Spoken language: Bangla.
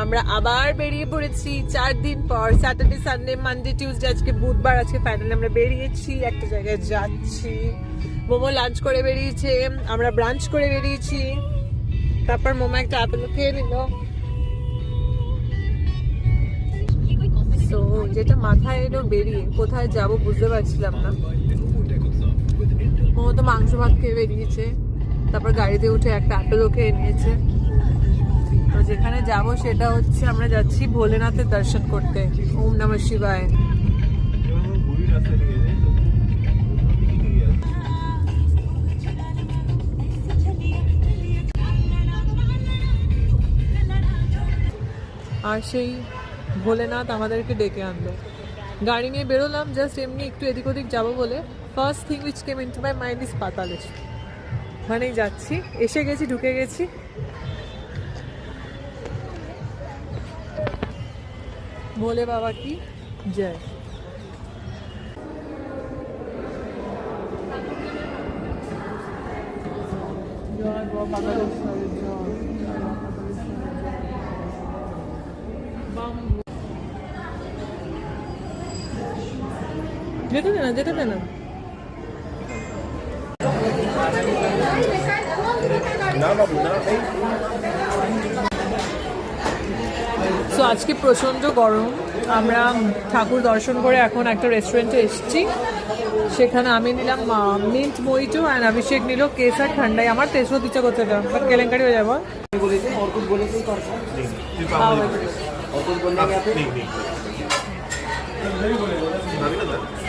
আমরা আবার বেরিয়ে পড়েছি 4 দিন পর, স্যাটারডে সানডে মানডে টিউসডে, আজকে বুধবার, আজকে ফাইনালি আমরা বেরিয়েছি, একটা জায়গায় যাচ্ছি। মোমো লাঞ্চ করে বেরিয়েছে, আমরা ব্রাঞ্চ করে বেরিয়েছি, তারপর মোমো একটা আপেল খেয়ে নিল। তো যেটা মাথায় এলো, বেরিয়ে কোথায় যাব বুঝতে পারছিলাম না। মোমো তো মাংস ভাত খেয়ে বেরিয়েছে, তারপর গাড়িতে উঠে একটা আপেলও খেয়ে নিয়েছে। তো যেখানে যাব সেটা হচ্ছে, আমরা যাচ্ছি ভোলেনাথের দর্শন করতে। ওম নমঃ শিবায়। আর সেই ভোলেনাথ আমাদেরকে ডেকে আনলো। গাড়ি নিয়ে বেরোলাম জাস্ট এমনি একটু এদিক ওদিক যাবো বলে। First thing which came into my mind is Pataleshwar. মানেই যাচ্ছি, এসে গেছি, ঢুকে গেছি। ভোলে বাবা কি জয়। জয় বাবা পাতালেশ্বরের জয়। যেতে দে না, যেতে দে না। সো আজকে প্রচণ্ড গরম। আমরা ঠাকুর দর্শন করে এখন একটা রেস্টুরেন্টে এসেছি। সেখানে আমি নিলাম মিন্ট মইটো অ্যান্ড অভিষেক নিল কেসার ঠান্ডায়। আমার তেজ হতে ইচ্ছা করছে না, বাট কেলেঙ্কারি হয়ে যাবো।